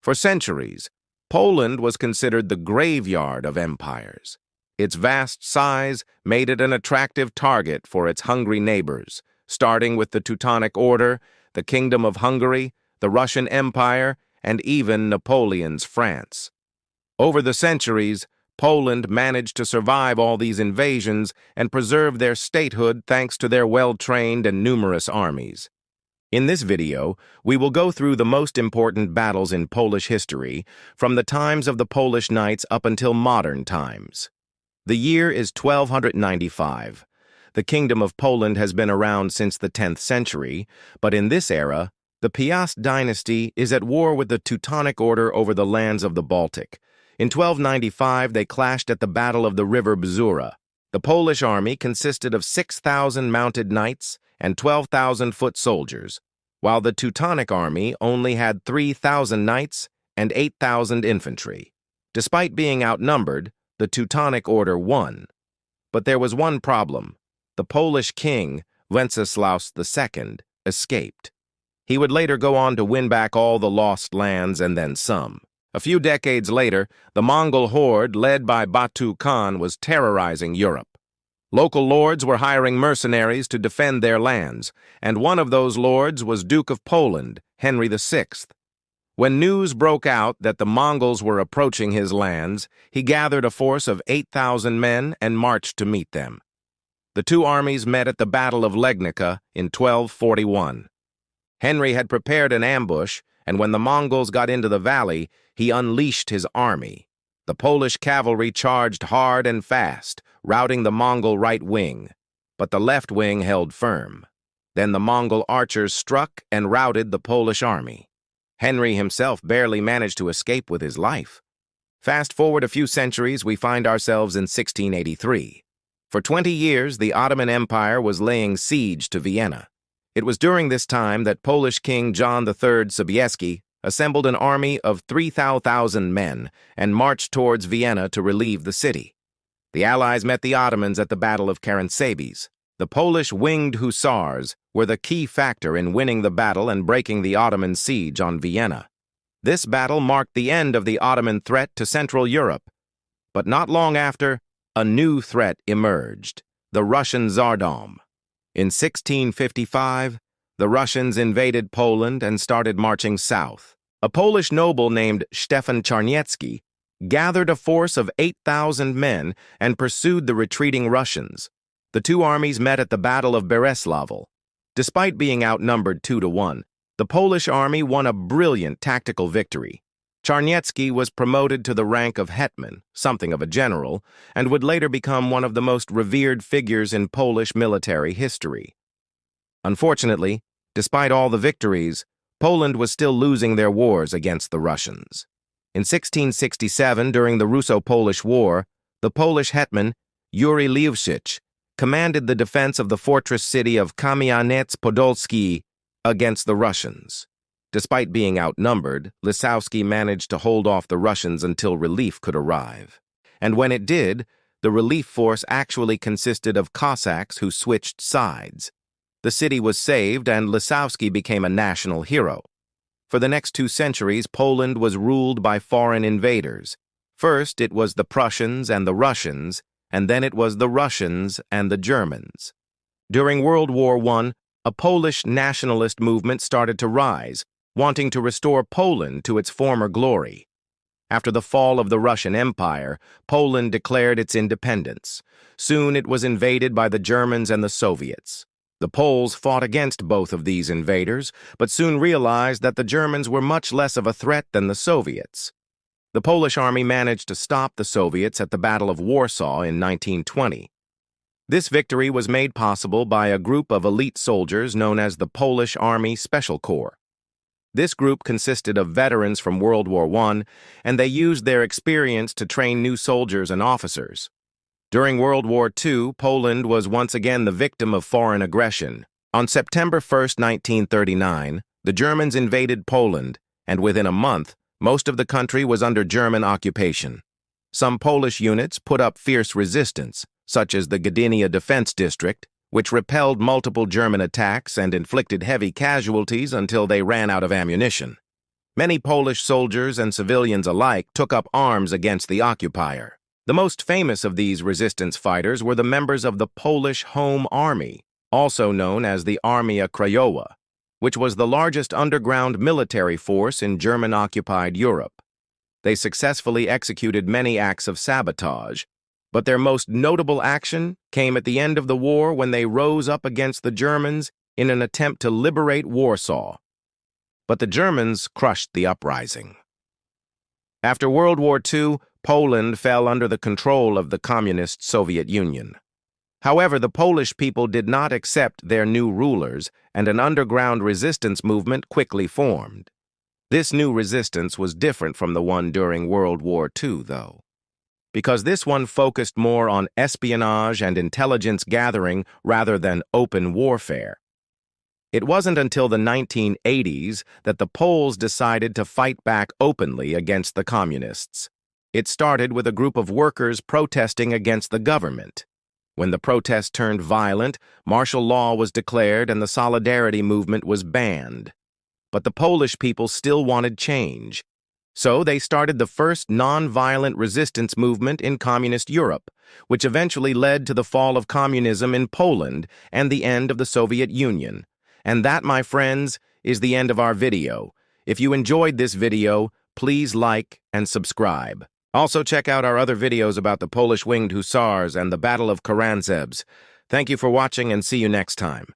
For centuries, Poland was considered the graveyard of empires. Its vast size made it an attractive target for its hungry neighbors, starting with the Teutonic Order, the Kingdom of Hungary, the Russian Empire, and even Napoleon's France. Over the centuries, Poland managed to survive all these invasions and preserve their statehood thanks to their well-trained and numerous armies. In this video, we will go through the most important battles in Polish history, from the times of the Polish Knights up until modern times. The year is 1295. The Kingdom of Poland has been around since the 10th century, but in this era, the Piast dynasty is at war with the Teutonic Order over the lands of the Baltic. In 1295, they clashed at the Battle of the River Bzura. The Polish army consisted of 6,000 mounted knights and 12,000 foot soldiers, while the Teutonic army only had 3,000 knights and 8,000 infantry. Despite being outnumbered, the Teutonic Order won. But there was one problem. The Polish king, Wenceslaus II, escaped. He would later go on to win back all the lost lands and then some. A few decades later, the Mongol horde led by Batu Khan was terrorizing Europe. Local lords were hiring mercenaries to defend their lands, and one of those lords was Duke of Poland, Henry VI. When news broke out that the Mongols were approaching his lands, he gathered a force of 8,000 men and marched to meet them. The two armies met at the Battle of Legnica in 1241. Henry had prepared an ambush, and when the Mongols got into the valley, he unleashed his army. The Polish cavalry charged hard and fast, routing the Mongol right wing, but the left wing held firm. Then the Mongol archers struck and routed the Polish army. Henry himself barely managed to escape with his life. Fast forward a few centuries, we find ourselves in 1683. For 20 years, the Ottoman Empire was laying siege to Vienna. It was during this time that Polish King John III Sobieski assembled an army of 3,000 men and marched towards Vienna to relieve the city. The Allies met the Ottomans at the Battle of Karansebes. The Polish winged hussars were the key factor in winning the battle and breaking the Ottoman siege on Vienna. This battle marked the end of the Ottoman threat to Central Europe. But not long after, a new threat emerged, the Russian Tsardom. In 1655, the Russians invaded Poland and started marching south. A Polish noble named Stefan Charniecki gathered a force of 8,000 men and pursued the retreating Russians. The two armies met at the Battle of Bereslavl. Despite being outnumbered 2-1, the Polish army won a brilliant tactical victory. Charniecki was promoted to the rank of hetman, something of a general, and would later become one of the most revered figures in Polish military history. Unfortunately, despite all the victories, Poland was still losing their wars against the Russians. In 1667, during the Russo-Polish War, the Polish hetman, Yuri Lewczyk, commanded the defense of the fortress city of Kamianets-Podolski against the Russians. Despite being outnumbered, Lewczyk managed to hold off the Russians until relief could arrive. And when it did, the relief force actually consisted of Cossacks who switched sides. The city was saved, and Lewczyk became a national hero. For the next 2 centuries, Poland was ruled by foreign invaders. First, it was the Prussians and the Russians, and then it was the Russians and the Germans. During World War I, a Polish nationalist movement started to rise, wanting to restore Poland to its former glory. After the fall of the Russian Empire, Poland declared its independence. Soon it was invaded by the Germans and the Soviets. The Poles fought against both of these invaders, but soon realized that the Germans were much less of a threat than the Soviets. The Polish army managed to stop the Soviets at the Battle of Warsaw in 1920. This victory was made possible by a group of elite soldiers known as the Polish Army Special Corps. This group consisted of veterans from World War I, and they used their experience to train new soldiers and officers. During World War II, Poland was once again the victim of foreign aggression. On September 1, 1939, the Germans invaded Poland, and within a month, most of the country was under German occupation. Some Polish units put up fierce resistance, such as the Gdynia Defense District, which repelled multiple German attacks and inflicted heavy casualties until they ran out of ammunition. Many Polish soldiers and civilians alike took up arms against the occupier. The most famous of these resistance fighters were the members of the Polish Home Army, also known as the Armia Krajowa, which was the largest underground military force in German-occupied Europe. They successfully executed many acts of sabotage, but their most notable action came at the end of the war when they rose up against the Germans in an attempt to liberate Warsaw. But the Germans crushed the uprising. After World War II, Poland fell under the control of the Communist Soviet Union. However, the Polish people did not accept their new rulers, and an underground resistance movement quickly formed. This new resistance was different from the one during World War II, though, because this one focused more on espionage and intelligence gathering rather than open warfare. It wasn't until the 1980s that the Poles decided to fight back openly against the communists. It started with a group of workers protesting against the government. When the protest turned violent, martial law was declared and the Solidarity movement was banned. But the Polish people still wanted change. So they started the first non-violent resistance movement in communist Europe, which eventually led to the fall of communism in Poland and the end of the Soviet Union. And that, my friends, is the end of our video. If you enjoyed this video, please like and subscribe. Also check out our other videos about the Polish Winged Hussars and the Battle of Karanzebs. Thank you for watching and see you next time.